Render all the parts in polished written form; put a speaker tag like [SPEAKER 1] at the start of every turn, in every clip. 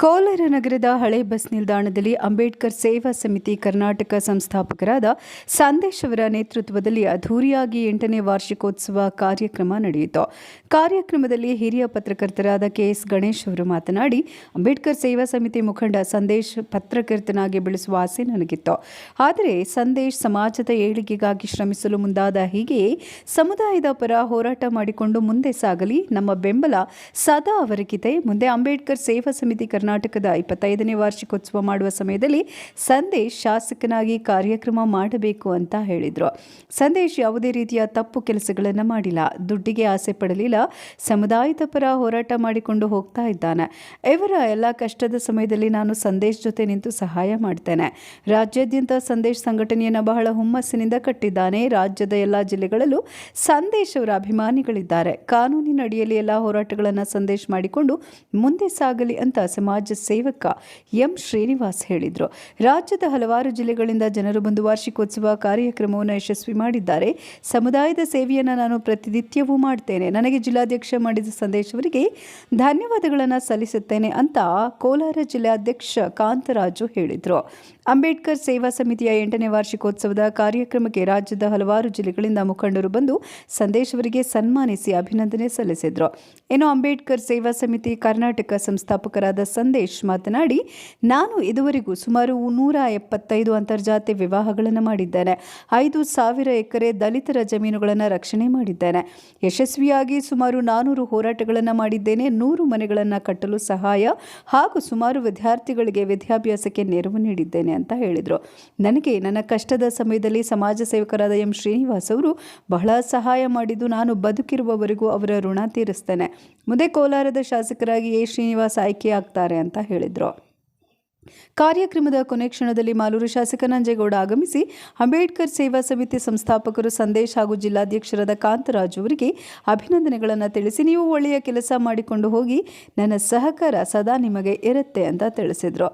[SPEAKER 1] ಕೋಲಾರ ನಗರದ ಹಳೆ ಬಸ್ ನಿಲ್ದಾಣದಲ್ಲಿ ಅಂಬೇಡ್ಕರ್ ಸೇವಾ ಸಮಿತಿ ಕರ್ನಾಟಕ ಸಂಸ್ಥಾಪಕರಾದ ಸಂದೇಶ್ ಅವರ ನೇತೃತ್ವದಲ್ಲಿ ಅದ್ಧೂರಿಯಾಗಿ 8ನೇ ವಾರ್ಷಿಕೋತ್ಸವ ಕಾರ್ಯಕ್ರಮ ನಡೆಯಿತು. ಕಾರ್ಯಕ್ರಮದಲ್ಲಿ ಹಿರಿಯ ಪತ್ರಕರ್ತರಾದ ಕೆಎಸ್ ಗಣೇಶ್ ಅವರು ಮಾತನಾಡಿ, ಅಂಬೇಡ್ಕರ್ ಸೇವಾ ಸಮಿತಿ ಮುಖಂಡ ಸಂದೇಶ್ ಪತ್ರಕರ್ತನಾಗಿ ಬೆಳೆಸುವ ಆಸೆ ನನಗಿತ್ತು. ಆದರೆ ಸಂದೇಶ್ ಸಮಾಜದ ಏಳಿಗೆಗಾಗಿ ಶ್ರಮಿಸಲು ಮುಂದಾದ ಹೀಗೆಯೇ ಸಮುದಾಯದ ಪರ ಹೋರಾಟ ಮಾಡಿಕೊಂಡು ಮುಂದೆ ಸಾಗಲಿ. ನಮ್ಮ ಬೆಂಬಲ ಸದಾ ಅವರಿಗಿದೆ. ಮುಂದೆ ಅಂಬೇಡ್ಕರ್ ಸೇವಾ ಸಮಿತಿ ಕರ್ನಾಟಕದ 25ನೇ ವಾರ್ಷಿಕೋತ್ಸವ ಮಾಡುವ ಸಮಯದಲ್ಲಿ ಸಂದೇಶ್ ಶಾಸಕನಾಗಿ ಕಾರ್ಯಕ್ರಮ ಮಾಡಬೇಕು ಅಂತ ಹೇಳಿದರು. ಸಂದೇಶ್ ಯಾವುದೇ ರೀತಿಯ ತಪ್ಪು ಕೆಲಸಗಳನ್ನು ಮಾಡಿಲ್ಲ, ದುಡ್ಡಿಗೆ ಆಸೆ ಪಡಲಿಲ್ಲ, ಸಮುದಾಯದ ಪರ ಹೋರಾಟ ಮಾಡಿಕೊಂಡು ಹೋಗ್ತಾ ಇದ್ದಾನೆ. ಇವರ ಎಲ್ಲ ಕಷ್ಟದ ಸಮಯದಲ್ಲಿ ನಾನು ಸಂದೇಶ್ ಜೊತೆ ನಿಂತು ಸಹಾಯ ಮಾಡ್ತೇನೆ. ರಾಜ್ಯಾದ್ಯಂತ ಸಂದೇಶ್ ಸಂಘಟನೆಯನ್ನು ಬಹಳ ಹುಮ್ಮಸ್ಸಿನಿಂದ ಕಟ್ಟಿದ್ದಾನೆ. ರಾಜ್ಯದ ಎಲ್ಲ ಜಿಲ್ಲೆಗಳಲ್ಲೂ ಸಂದೇಶ್ ಅವರ ಅಭಿಮಾನಿಗಳಿದ್ದಾರೆ. ಕಾನೂನಿನ ಅಡಿಯಲ್ಲಿ ಎಲ್ಲ ಹೋರಾಟಗಳನ್ನು ಸಂದೇಶ್ ಮಾಡಿಕೊಂಡು ಮುಂದೆ ಸಾಗಲಿ ಅಂತ ಸಮಾಜ ಸೇವಕ ಎಂ ಶ್ರೀನಿವಾಸ್ ಹೇಳಿದರು. ರಾಜ್ಯದ ಹಲವಾರು ಜಿಲ್ಲೆಗಳಿಂದ ಜನರು ಬಂದು ವಾರ್ಷಿಕೋತ್ಸವ ಕಾರ್ಯಕ್ರಮವನ್ನು ಯಶಸ್ವಿ ಮಾಡಿದ್ದಾರೆ. ಸಮುದಾಯದ ಸೇವೆಯನ್ನು ನಾನು ಪ್ರತಿನಿತ್ಯವೂ ಮಾಡ್ತೇನೆ. ನನಗೆ ಜಿಲ್ಲಾಧ್ಯಕ್ಷ ಮಾಡಿದ ಸಂದೇಶ್ ಅವರಿಗೆ ಧನ್ಯವಾದಗಳನ್ನು ಸಲ್ಲಿಸುತ್ತೇನೆ ಅಂತ ಕೋಲಾರ ಜಿಲ್ಲಾಧ್ಯಕ್ಷ ಕಾಂತರಾಜು ಹೇಳಿದರು. ಅಂಬೇಡ್ಕರ್ ಸೇವಾ ಸಮಿತಿಯ 8ನೇ ವಾರ್ಷಿಕೋತ್ಸವದ ಕಾರ್ಯಕ್ರಮಕ್ಕೆ ರಾಜ್ಯದ ಹಲವಾರು ಜಿಲ್ಲೆಗಳಿಂದ ಮುಖಂಡರು ಬಂದು ಸಂದೇಶ್ ಅವರಿಗೆ ಸನ್ಮಾನಿಸಿ ಅಭಿನಂದನೆ ಸಲ್ಲಿಸಿದರು. ಇನ್ನು ಅಂಬೇಡ್ಕರ್ ಸೇವಾ ಸಮಿತಿ ಕರ್ನಾಟಕ ಸಂಸ್ಥಾಪಕರಾದ ಸಂದೇಶ್ ಮಾತನಾಡಿ, ನಾನು ಇದುವರೆಗೂ ಸುಮಾರು 175 ಅಂತರ್ಜಾತಿ ವಿವಾಹಗಳನ್ನು ಮಾಡಿದ್ದೇನೆ. 5,000 ಎಕರೆ ದಲಿತರ ಜಮೀನುಗಳನ್ನು ರಕ್ಷಣೆ ಮಾಡಿದ್ದೇನೆ. ಯಶಸ್ವಿಯಾಗಿ ಸುಮಾರು 400 ಹೋರಾಟಗಳನ್ನು ಮಾಡಿದ್ದೇನೆ. 100 ಮನೆಗಳನ್ನು ಕಟ್ಟಲು ಸಹಾಯ ಹಾಗೂ ಸುಮಾರು ವಿದ್ಯಾರ್ಥಿಗಳಿಗೆ ವಿದ್ಯಾಭ್ಯಾಸಕ್ಕೆ ನೆರವು ನೀಡಿದ್ದೇನೆ ಅಂತ ಹೇಳಿದರು. ನನಗೆ ನನ್ನ ಕಷ್ಟದ ಸಮಯದಲ್ಲಿ ಸಮಾಜ ಸೇವಕರಾದ ಎಂ ಶ್ರೀನಿವಾಸ್ ಅವರು ಬಹಳ ಸಹಾಯ ಮಾಡಿದ್ದು ನಾನು ಬದುಕಿರುವವರೆಗೂ ಅವರ ಋಣ ತೀರಿಸ್ತೇನೆ. ಮುಂದೆ ಕೋಲಾರದ ಶಾಸಕರಾಗಿ ಎ ಶ್ರೀನಿವಾಸ್ ಆಯ್ಕೆಯಾಗ್ತಾರೆ ಅಂತ ಹೇಳಿದರು. ಕಾರ್ಯಕ್ರಮದ ಕೊನೆ ಕ್ಷಣದಲ್ಲಿ ಮಾಲೂರು ಶಾಸಕ ನಂಜೇಗೌಡ ಆಗಮಿಸಿ ಅಂಬೇಡ್ಕರ್ ಸೇವಾ ಸಮಿತಿ ಸಂಸ್ಥಾಪಕರು ಸಂದೇಶ್ ಹಾಗೂ ಜಿಲ್ಲಾಧ್ಯಕ್ಷರಾದ ಕಾಂತರಾಜು ಅವರಿಗೆ ಅಭಿನಂದನೆಗಳನ್ನು ತಿಳಿಸಿ, ನೀವು ಒಳ್ಳೆಯ ಕೆಲಸ ಮಾಡಿಕೊಂಡು ಹೋಗಿ, ನನ್ನ ಸಹಕಾರ ಸದಾ ನಿಮಗೆ ಇರುತ್ತೆ ಅಂತ ತಿಳಿಸಿದರು.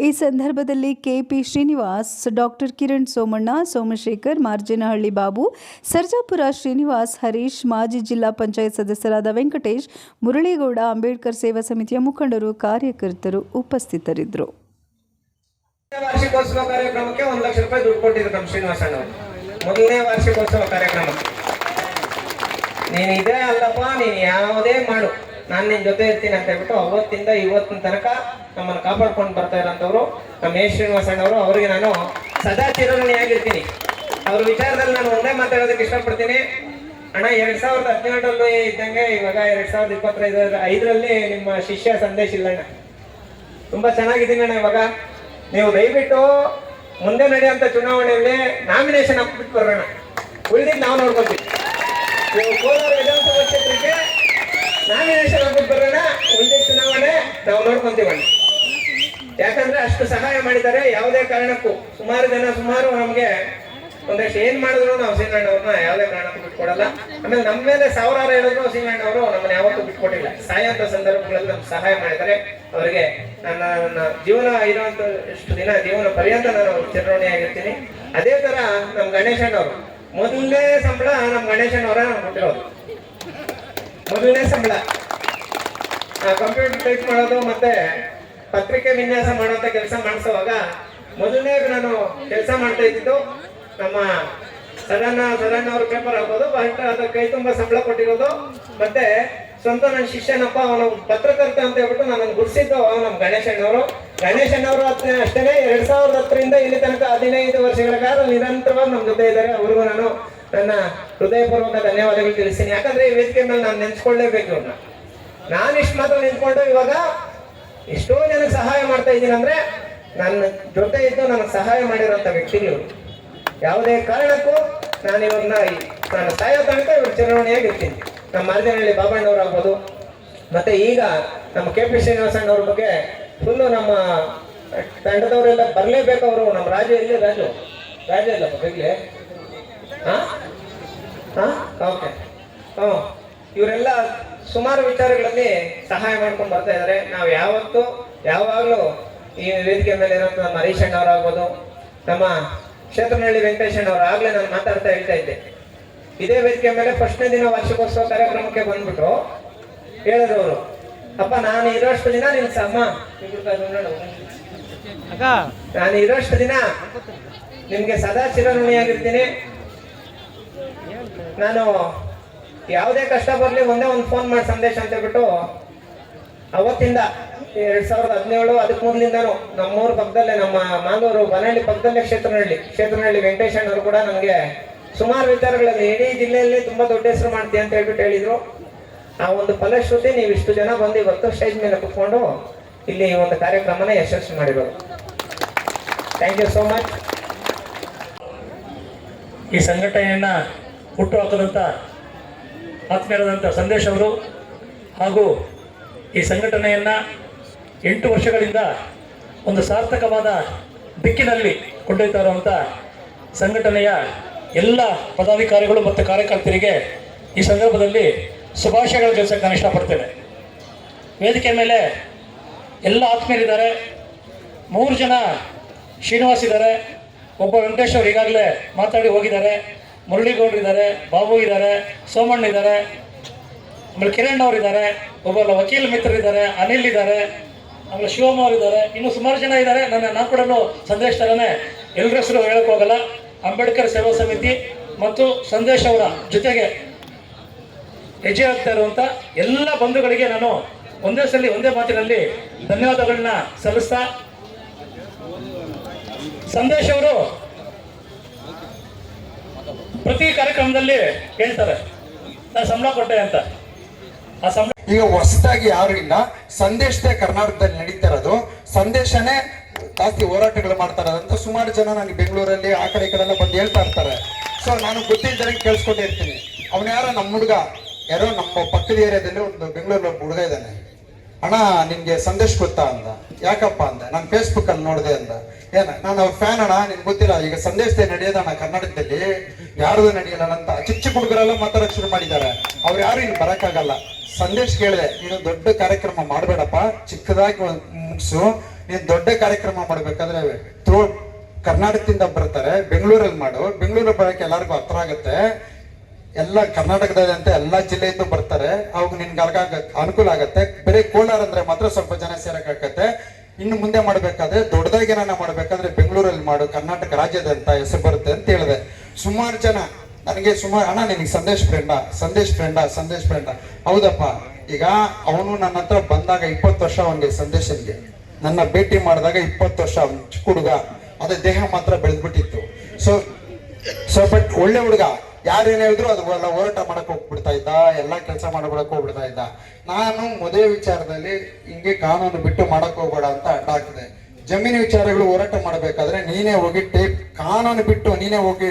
[SPEAKER 1] ಈ ಸಂದರ್ಭದಲ್ಲಿ ಕೆಪಿ ಶ್ರೀನಿವಾಸ್, ಡಾಕ್ಟರ್ ಕಿರಣ್ ಸೋಮಣ್ಣ, ಸೋಮಶೇಖರ್, ಮಾರ್ಜೇನಹಳ್ಳಿ ಬಾಬು, ಸರ್ಜಾಪುರ ಶ್ರೀನಿವಾಸ್, ಹರೀಶ್, ಮಾಜಿ ಜಿಲ್ಲಾ ಪಂಚಾಯತ್ ಸದಸ್ಯರಾದ ವೆಂಕಟೇಶ್, ಮುರಳೀಗೌಡ, ಅಂಬೇಡ್ಕರ್ ಸೇವಾ ಸಮಿತಿಯ ಮುಖಂಡರು, ಕಾರ್ಯಕರ್ತರು ಉಪಸ್ಥಿತರಿದ್ದರು.
[SPEAKER 2] ವಾರ್ಷಿಕೋತ್ಸವ ಕಾರ್ಯಕ್ರಮಕ್ಕೆ 1 ಲಕ್ಷ ರೂಪಾಯಿ ದುಡ್ಡು ಕೊಟ್ಟಿದ್ರು ನಮ್ಮ ಶ್ರೀನಿವಾಸ ಅವರು. ಮೊದಲನೇ ವಾರ್ಷಿಕೋತ್ಸವ ಕಾರ್ಯಕ್ರಮಕ್ಕೆ ನೀನು ಇದೇ ಅಲ್ಲಪ್ಪ, ನೀನು ಯಾವುದೇ ಮಾಡು, ನಾನು ನಿನ್ನ ಜೊತೆ ಇರ್ತೀನಿ ಅಂತ ಹೇಳ್ಬಿಟ್ಟು ಅವತ್ತಿಂದ ಇವತ್ತಿನ ತನಕ ನಮ್ಮನ್ನು ಕಾಪಾಡ್ಕೊಂಡು ಬರ್ತಾ ಇರೋಂಥವ್ರು ನಮ್ಮ ಎ ಶ್ರೀನಿವಾಸಣ್ಣವರು. ಅವರಿಗೆ ನಾನು ಸದಾ ಚಿರಋಣಿಯಾಗಿರ್ತೀನಿ. ಅವ್ರ ವಿಚಾರದಲ್ಲಿ ನಾನು ಒಂದೇ ಮಾತಾಡೋದಕ್ಕೆ ಇಷ್ಟಪಡ್ತೀನಿ. ಅಣ್ಣ, 2017 ಇದ್ದಂಗೆ ಇವಾಗ 2025 ನಿಮ್ಮ ಶಿಷ್ಯ ಸಂದೇಶ್ ಇಲ್ಲಣ್ಣ. ತುಂಬಾ ಚೆನ್ನಾಗಿದ್ದೀನಿ ಅಣ್ಣ. ಇವಾಗ ನೀವು ದಯವಿಟ್ಟು ಮುಂದೆ ನಡೆಯುವಂತ ಚುನಾವಣೆಯಲ್ಲಿ ನಾಮಿನೇಷನ್ ಹಾಕ್ಬಿಟ್ಟು ಬರೋಣ, ಉಳಿದಿದ್ದು ನಾವು ನೋಡ್ಕೊತೀವಿ. ನೀವು ಕೋಲಾರ ವಿಧಾನಸಭಾ ಕ್ಷೇತ್ರಕ್ಕೆ ನಾಮಿನೇಷನ್ ಹಾಕ್ಬಿಟ್ಟು ಬರೋಣ, ಉಳಿದಿದ್ದ ಚುನಾವಣೆ ನಾವು ನೋಡ್ಕೊಂತೀವಣ್ಣ. ಯಾಕಂದ್ರೆ ಅಷ್ಟು ಸಹಾಯ ಮಾಡಿದ್ದಾರೆ. ಯಾವುದೇ ಕಾರಣಕ್ಕೂ ಸುಮಾರು ನಮ್ಗೆ ಒಂದಷ್ಟು ಏನ್ ಮಾಡಿದ್ರು ನಾವು ಸೀನಣ್ಣವ್ರನ್ನ ಯಾವುದೇ ಕಾರಣಕ್ಕೂ ಬಿಟ್ಕೊಡಲ್ಲ. ಆಮೇಲೆ ನಮ್ಮ ಮೇಲೆ ಸಾವಿರಾರು ಹೇಳಿದ್ರು ಸೀನಣ್ಣವರು ನಮ್ಮನ್ನ ಯಾವತ್ತೂ ಬಿಟ್ಕೊಟ್ಟಿಲ್ಲ. ಸಾಯಂತ ಸಂದರ್ಭಗಳಲ್ಲಿ ನಮ್ಗೆ ಸಹಾಯ ಮಾಡಿದ್ದಾರೆ. ಅವರಿಗೆ ನನ್ನ ಜೀವನ ಇರುವಂತ ಇಷ್ಟು ದಿನ ಜೀವನ ಪರ್ಯಂತ ನಾನು ಚಿರಋಣಿಯಾಗಿರ್ತೀನಿ. ಅದೇ ತರ ನಮ್ಮ ಗಣೇಶಣ್ಣವರು ಮೊದಲನೇ ಸಂಬಳ ನಮ್ಮ ಗಣೇಶಣ್ಣವರ ಕೊಟ್ಟಿರೋದು. ಮೊದಲನೇ ಸಂಬಳ ಕಂಪ್ಯೂಟರ್ ಟೈಪ್ ಮಾಡೋದು ಮತ್ತೆ ಪತ್ರಿಕೆ ವಿನ್ಯಾಸ ಮಾಡುವಂತ ಕೆಲಸ ಮಾಡಿಸುವಾಗ ಮೊದಲನೇ ನಾನು ಕೆಲಸ ಮಾಡ್ತಾ ಇದ್ದಿದ್ದು ನಮ್ಮ ಸದನ ಅವ್ರ ಪೇಪರ್ ಹಾಕೋದು, ಅದ ಕೈ ತುಂಬಾ ಸಂಬಳ ಕೊಟ್ಟಿರೋದು. ಮತ್ತೆ ಸ್ವಂತ ನನ್ನ ಶಿಷ್ಯನಪ್ಪ, ಅವನು ಪತ್ರಕರ್ತ ಅಂತ ಹೇಳ್ಬಿಟ್ಟು ನಾನು ಗುರ್ಸಿದ್ದು ನಮ್ಮ ಗಣೇಶಣ್ಣವರು ಅಷ್ಟೇನೆ. 2010ರಿಂದ ಇಲ್ಲಿ ತನಕ 15 ವರ್ಷಗಳ ಕಾಲ ನಿರಂತರವಾಗಿ ನಮ್ಮ ಜೊತೆ ಇದ್ದಾರೆ. ಅವ್ರಿಗೂ ನಾನು ನನ್ನ ಹೃದಯಪೂರ್ವಕ ಧನ್ಯವಾದಗಳು ತಿಳಿಸ್ತೀನಿ. ಯಾಕಂದ್ರೆ ಈ ವೇದಿಕೆ ಮೇಲೆ ನಾನು ನೆನ್ಸ್ಕೊಳ್ಳೇಬೇಕು. ನಾನು ಇಷ್ಟು ಮಾತ್ರ ನಿಂತ್ಕೊಂಡು ಇವಾಗ ಎಷ್ಟೋ ಜನಕ್ಕೆ ಸಹಾಯ ಮಾಡ್ತಾ ಇದ್ದೀನಿ ಅಂದ್ರೆ ನನ್ನ ಜೊತೆ ಇದ್ದು ನನಗೆ ಸಹಾಯ ಮಾಡಿರೋಂಥ ವ್ಯಕ್ತಿಗಳು. ಯಾವುದೇ ಕಾರಣಕ್ಕೂ ನಾನು ಇವ್ರನ್ನ ನಾನು ಸಾಯೋ ತನಕ ಇವ್ರ ಚಿರಋಣಿಯಾಗಿರ್ತೀನಿ. ನಮ್ಮ ಮಾರ್ಜನಹಳ್ಳಿ ಬಾಬಣ್ಣವ್ರು ಆಗ್ಬೋದು, ಮತ್ತೆ ಈಗ ನಮ್ಮ ಕೆಪಿ ಶ್ರೀನಿವಾಸಣ್ಣವ್ರ ಬಗ್ಗೆ ಫುಲ್ಲು ನಮ್ಮ ತಂಡದವರೆಲ್ಲ ಬರಲೇಬೇಕು. ಅವರು ನಮ್ಮ ರಾಜ ಇಲ್ಲಪ್ಪ ಬೇಗಲೇ ಓಕೆ ಇವರೆಲ್ಲ ಸುಮಾರು ವಿಚಾರಗಳಲ್ಲಿ ಸಹಾಯ ಮಾಡ್ಕೊಂಡು ಬರ್ತಾ ಇದ್ದಾರೆ. ನಾವು ಯಾವಾಗಲೂ ಈ ವೇದಿಕೆ ಮೇಲೆ ಇರೋಂಥ ನಮ್ಮ ಹರೀಶ್ ಅಣ್ಣವ್ರಾಗ್ಬೋದು, ನಮ್ಮ ಕ್ಷೇತ್ರನಹಳ್ಳಿ ವೆಂಕಟೇಶಣ್ಣವ್ರು ಆಗ್ಲೇ ನಾನು ಹೇಳ್ತಾ ಇದ್ದೆ. ಇದೇ ವೇದಿಕೆ ಮೇಲೆ ಫಸ್ಟ್ನೇ ದಿನ ವಾರ್ಷಿಕೋತ್ಸವ ಕಾರ್ಯಕ್ರಮಕ್ಕೆ ಬಂದ್ಬಿಟ್ಟು ಹೇಳಿದ್ರು ಅವರು, ಅಪ್ಪ ನಾನು ಇರೋಷ್ಟು ದಿನ ನಿನ್ ಸಮ ನಾನು ಇರೋಷ್ಟು ದಿನ ನಿಮ್ಗೆ ಸದಾ ಚಿರಋಣಿಯಾಗಿರ್ತೀನಿ. ನಾನು ಯಾವುದೇ ಕಷ್ಟ ಬರ್ಲಿ ಒಂದೇ ಒಂದು ಫೋನ್ ಮಾಡಿ ಸಂದೇಶ ಅಂತ ಹೇಳ್ಬಿಟ್ಟು ಅವತ್ತಿಂದ 2017 ಅದಕ್ಕೆ ಮೊದಲಿಂದಾನು ನಮ್ಮೂರ ಪಕ್ಕದಲ್ಲೇ, ನಮ್ಮ ಮಾಲೂರು ಬನಹಳ್ಳಿ ಪಕ್ಕದಲ್ಲೇ ಕ್ಷೇತ್ರನಹಳ್ಳಿ ವೆಂಕಟೇಶ್ ಅವರು ಕೂಡ ನಮಗೆ ಸುಮಾರು ವಿಚಾರಗಳಲ್ಲಿ ಇಡೀ ಜಿಲ್ಲೆಯಲ್ಲಿ ತುಂಬಾ ದೊಡ್ಡ ಹೆಸರು ಮಾಡ್ತೀಯ ಅಂತ ಹೇಳ್ಬಿಟ್ಟು ಹೇಳಿದ್ರು. ಆ ಒಂದು ಫಲಶ್ರುತಿ ನೀವು ಇಷ್ಟು ಜನ ಬಂದು ಇವತ್ತು ಸ್ಟೇಜ್ ಮೇಲೆ ಕುತ್ಕೊಂಡು ಇಲ್ಲಿ ಈ ಒಂದು ಕಾರ್ಯಕ್ರಮನ ಯಶಸ್ವಿ ಮಾಡಿರೋದು. Thank you so much.
[SPEAKER 3] ಈ ಸಂಘಟನೆಯನ್ನ ಹುಟ್ಟು ಹಾಕದಂತ ಆತ್ಮೀಯರಾದಂಥ ಸಂದೇಶ್ ಅವರು ಹಾಗೂ ಈ ಸಂಘಟನೆಯನ್ನ 8 ವರ್ಷಗಳಿಂದ ಒಂದು ಸಾರ್ಥಕವಾದ ದಿಕ್ಕಿನಲ್ಲಿ ಕೊಂಡೊಯ್ತಾ ಇರುವಂಥ ಸಂಘಟನೆಯ ಎಲ್ಲ ಪದಾಧಿಕಾರಿಗಳು ಮತ್ತು ಕಾರ್ಯಕರ್ತರಿಗೆ ಈ ಸಂದರ್ಭದಲ್ಲಿ ಶುಭಾಶಯಗಳು ತಿಳಿಸಕ್ಕೆ ನಾನು ಇಷ್ಟಪಡ್ತೇನೆ. ವೇದಿಕೆ ಮೇಲೆ ಎಲ್ಲ ಆತ್ಮೀಯರಿದ್ದಾರೆ. 3 ಜನ ಶ್ರೀನಿವಾಸ್ ಇದ್ದಾರೆ, ಒಬ್ಬ ವೆಂಕಟೇಶ್ ಅವರು ಈಗಾಗಲೇ ಮಾತಾಡಿ ಹೋಗಿದ್ದಾರೆ, ಮುರಳಿಗೌಡರು ಇದ್ದಾರೆ, ಬಾಬು ಇದ್ದಾರೆ, ಸೋಮಣ್ಣ ಇದ್ದಾರೆ, ಆಮೇಲೆ ಕಿರಣ್ ಅವರು ಇದ್ದಾರೆ, ಒಬ್ಬ ವಕೀಲ ಮಿತ್ರರಿದ್ದಾರೆ, ಅನಿಲ್ ಇದ್ದಾರೆ, ಆಮೇಲೆ ಶಿವಮ್ಮ ಅವರು ಇದ್ದಾರೆ, ಇನ್ನು ಸುಮಾರು ಜನ ಇದ್ದಾರೆ. ನಾನು ಕೂಡ ಸಂದೇಶ್ ಥರನೇ ಎಲ್ಲರ ಹೆಸರು ಹೇಳಕ್ಕೆ ಹೋಗಲ್ಲ. ಅಂಬೇಡ್ಕರ್ ಸೇವಾ ಸಮಿತಿ ಮತ್ತು ಸಂದೇಶ್ ಅವರ ಜೊತೆಗೆ ಹೆಜ್ಜೆ ಆಗ್ತಾ ಇರುವಂಥ ಎಲ್ಲ ಬಂಧುಗಳಿಗೆ ನಾನು ಒಂದೇ ಮಾತಿನಲ್ಲಿ ಧನ್ಯವಾದಗಳನ್ನ ಸಲ್ಲಿಸ್ತಾ, ಸಂದೇಶ್ ಅವರು ಪ್ರತಿ ಕಾರ್ಯಕ್ರಮದಲ್ಲಿ ಹೇಳ್ತಾರೆ ನಾನು ಸಂಬಳ ಕೊಟ್ಟೆ ಅಂತ. ಆ ಸಂಬಳ
[SPEAKER 4] ಈಗ ಹೊಸದಾಗಿ ಯಾರು ಇಲ್ಲ. ಸಂದೇಶದೇ ಕರ್ನಾಟಕದಲ್ಲಿ ನಡೀತಾ ಇರೋದು. ಸಂದೇಶನೇ ಜಾಸ್ತಿ ಹೋರಾಟಗಳು ಮಾಡ್ತಾ ಇರೋದಂತ ಸುಮಾರು ಜನ ನನಗೆ ಬೆಂಗಳೂರಲ್ಲಿ ಆ ಕಡೆ ಈ ಕಡೆ ಎಲ್ಲ ಬಂದು ಹೇಳ್ತಾ ಇರ್ತಾರೆ. ಸೊ ನಾನು ಗೊತ್ತಿದ್ದರೆ ಕೇಳಿಸ್ಕೊಂಡೇ ಇರ್ತೀನಿ. ಅವನು ಯಾರೋ ನಮ್ಮ ಹುಡುಗ, ಯಾರೋ ನಮ್ಮ ಪಕ್ಕದ ಏರಿಯಾದಲ್ಲಿ ಒಂದು ಬೆಂಗಳೂರಲ್ಲಿ ಒಬ್ಬ ಹುಡುಗ ಇದ್ದಾನೆ. ಅಣ್ಣ ನಿನ್ಗೆ ಸಂದೇಶ್ ಗೊತ್ತಾ ಅಂದ. ಯಾಕಪ್ಪ ಅಂದೆ. ನಾನು ಫೇಸ್ಬುಕ್ ಅಲ್ಲಿ ನೋಡಿದೆ ಅಂದ. ನಾನು ಅವ್ರ ಫ್ಯಾನ್ ಅಣ್ಣ, ನಿನ್ಗೆ ಗೊತ್ತಿಲ್ಲ ಈಗ ಸಂದೇಶದೇ ನಡೆಯೋದಣ್ಣ ಕರ್ನಾಟಕದಲ್ಲಿ, ಯಾರ್ದು ನಡೆಯಲ್ಲ ಅಂತ ಚಿಕ್ಕ ಹುಡುಗರೆಲ್ಲ ಮಾತಾಡಕ್ ಶುರು ಮಾಡಿದ್ದಾರೆ. ಅವ್ರು ಯಾರು ಇಲ್ಲಿ ಬರಕ್ಕಾಗಲ್ಲ. ಸಂದೇಶ್ ಕೇಳಿದೆ, ನೀನು ದೊಡ್ಡ ಕಾರ್ಯಕ್ರಮ ಮಾಡಬೇಡಪ್ಪ, ಚಿಕ್ಕದಾಗಿ ಮುಗಿಸು. ನೀನು ದೊಡ್ಡ ಕಾರ್ಯಕ್ರಮ ಮಾಡ್ಬೇಕಾದ್ರೆ ಕರ್ನಾಟಕದಿಂದ ಬರ್ತಾರೆ, ಬೆಂಗಳೂರಲ್ಲಿ ಮಾಡು. ಬೆಂಗಳೂರಲ್ಲಿ ಬರೋಕೆ ಎಲ್ಲರಿಗೂ ಹತ್ರ ಆಗುತ್ತೆ. ಎಲ್ಲ ಕರ್ನಾಟಕದಾದ್ಯಂತ ಎಲ್ಲ ಜಿಲ್ಲೆಯಿಂದ ಬರ್ತಾರೆ. ಅವಾಗ ನಿನ್ಗೆ ಅನುಕೂಲ ಆಗತ್ತೆ. ಬೇರೆ ಕೋಲಾರ ಅಂದ್ರೆ ಮಾತ್ರ ಸ್ವಲ್ಪ ಜನ ಸೇರಕ್ಕಾಗತ್ತೆ. ಇನ್ನು ಮುಂದೆ ಮಾಡ್ಬೇಕಾದ್ರೆ ದೊಡ್ಡದಾಗಿ ಏನಾನ ಮಾಡ್ಬೇಕಾದ್ರೆ ಬೆಂಗಳೂರಲ್ಲಿ ಮಾಡು, ಕರ್ನಾಟಕ ರಾಜ್ಯದಂತ ಹೆಸರು ಬರುತ್ತೆ ಅಂತ ಹೇಳಿದೆ. ಸುಮಾರು ಜನ ನನಗೆ ಅಣ್ಣ ನಿನಗೆ ಸಂದೇಶ್ ಫ್ರೆಂಡ. ಹೌದಪ್ಪ. ಈಗ ಅವನು ನನ್ನ ಹತ್ರ ಬಂದಾಗ 20 ವರ್ಷ ಅವನಿಗೆ ಸಂದೇಶನ್ಗೆ, ನನ್ನ ಭೇಟಿ ಮಾಡಿದಾಗ 20 ವರ್ಷ ಅವನು ಚಿಕ್ಕ ಹುಡುಗ. ಅದೇ ದೇಹ ಮಾತ್ರ ಬೆಳೆದ್ಬಿಟ್ಟಿತ್ತು. ಸೊ ಬಟ್ ಒಳ್ಳೆ ಹುಡುಗ. ಯಾರೇನು ಹೇಳಿದ್ರು ಅದು ಹೋರಾಟ ಮಾಡಕ್ ಹೋಗ್ಬಿಡ್ತಾ ಇದ್ದ, ಎಲ್ಲ ಕೆಲಸ ಮಾಡ್ಬಿಡಕ್ ಹೋಗ್ಬಿಡ್ತಾ ಇದ್ದ. ನಾನು ಮದುವೆ ವಿಚಾರದಲ್ಲಿ ಹಿಂಗೆ ಕಾನೂನು ಬಿಟ್ಟು ಮಾಡಕ್ ಹೋಗ್ಬೇಡ ಅಂತ ಅಡ್ಡ ಹಾಕಿದೆ. ಜಮೀನು ವಿಚಾರಗಳು ಹೋರಾಟ ಮಾಡಬೇಕಾದ್ರೆ ನೀನೇ ಹೋಗಿ ಕಾನೂನು ಬಿಟ್ಟು ನೀನೇ ಹೋಗಿ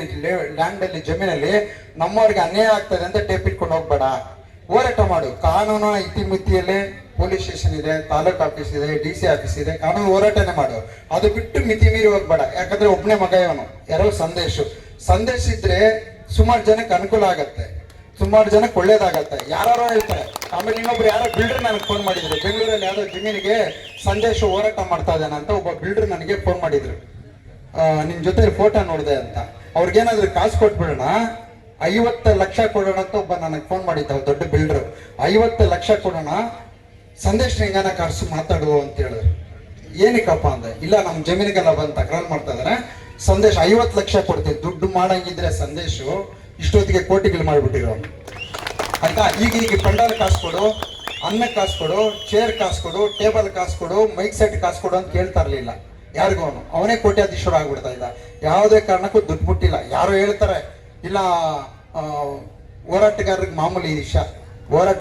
[SPEAKER 4] ಲ್ಯಾಂಡ್ ಅಲ್ಲಿ ಜಮೀನಲ್ಲಿ ನಮ್ಮವ್ರಿಗೆ ಅನ್ಯಾಯ ಆಗ್ತದೆ ಅಂತ ಟೇಪ್ ಇಟ್ಕೊಂಡು ಹೋಗ್ಬೇಡ, ಹೋರಾಟ ಮಾಡು. ಕಾನೂನು ಇತಿಮಿತಿಯಲ್ಲೇ ಪೊಲೀಸ್ ಸ್ಟೇಷನ್ ಇದೆ, ತಾಲೂಕ್ ಆಫೀಸ್ ಇದೆ, DC ಆಫೀಸ್ ಇದೆ, ಕಾನೂನು ಹೋರಾಟನೇ ಮಾಡು. ಅದು ಬಿಟ್ಟು ಮಿತಿ ಮೀರಿ ಹೋಗ್ಬೇಡ. ಯಾಕಂದ್ರೆ ಒಬ್ಬನೇ ಮಗ ಇವನು, ಯಾರೋ ಸಂದೇಶ ಇದ್ರೆ ಸುಮಾರು ಜನಕ್ಕೆ ಅನುಕೂಲ ಆಗತ್ತೆ, ಸುಮಾರು ಜನಕ್ಕೆ ಒಳ್ಳೇದಾಗತ್ತೆ. ಯಾರು ಹೇಳ್ತಾರೆ. ಆಮೇಲೆ ಇನ್ನೊಬ್ರು ಯಾರೋ ಬಿಲ್ಡರ್ ನನಗೆ ಫೋನ್ ಮಾಡಿದ್ರು. ಬೆಂಗಳೂರಲ್ಲಿ ಯಾವ್ದೋ ಜಮೀನಿಗೆ ಸಂದೇಶ ಹೋರಾಟ ಮಾಡ್ತಾ ಇದ್ದಾನೆ ಅಂತ ಒಬ್ಬ ಬಿಲ್ಡರ್ ನನಗೆ ಫೋನ್ ಮಾಡಿದ್ರು. ನಿಮ್ ಜೊತೆ ಫೋಟೋ ನೋಡಿದೆ ಅಂತ. ಅವ್ರಿಗೇನಾದ್ರೂ ಕಾಸು ಕೊಟ್ಬಿಡೋಣ, 50 ಲಕ್ಷ ಕೊಡೋಣ ಅಂತ ಒಬ್ಬ ನನಗೆ ಫೋನ್ ಮಾಡಿದ್ದ, ದೊಡ್ಡ ಬಿಲ್ಡರ್. 50 ಲಕ್ಷ ಕೊಡೋಣ, ಸಂದೇಶ ಹೆಂಗನ ಕರ್ಸಿ ಮಾತಾಡುವ ಅಂತ ಹೇಳಿದ್ರು. ಏನಕ್ಕಪ್ಪ ಅಂದೆ. ಇಲ್ಲ ನಮ್ಮ ಜಮೀನಿಗೆಲ್ಲ ಬಂದು ತಕರಾರು ಮಾಡ್ತಾ ಇದಾರೆ, ಸಂದೇಶ 50 ಲಕ್ಷ ಕೊಡ್ತೀವಿ, ದುಡ್ಡು ಮಾಡಂಗಿದ್ರೆ ಸಂದೇಶ ಇಷ್ಟೊತ್ತಿಗೆ ಕೋಟಿಗಳು ಮಾಡಿಬಿಟ್ಟಿರೋ ಆಯ್ತಾ. ಈಗ ಪಂಡಾಲ್ ಕಾಸು ಕೊಡು, ಅನ್ನ ಕಾಸು ಕೊಡು, ಚೇರ್ ಕಾಸು ಕೊಡು, ಟೇಬಲ್ ಕಾಸು ಕೊಡು, ಮೈಕ್ ಸೆಟ್ ಕಾಸು ಕೊಡು ಅಂತ ಕೇಳ್ತಾ ಇರ್ಲಿಲ್ಲ ಯಾರಿಗೂ. ಅವನೇ ಕೋಟ್ಯಾಧೀಶ್ವರ ಆಗ್ಬಿಡ್ತಾ ಇದ್ದ. ಯಾವುದೇ ಕಾರಣಕ್ಕೂ ದುಡ್ಡು ಮುಟ್ಟಿಲ್ಲ. ಯಾರು ಹೇಳ್ತಾರೆ ಇಲ್ಲ ಹೋರಾಟಗಾರರಿಗೆ ಮಾಮೂಲಿ ವಿಷಯ, ಹೋರಾಟ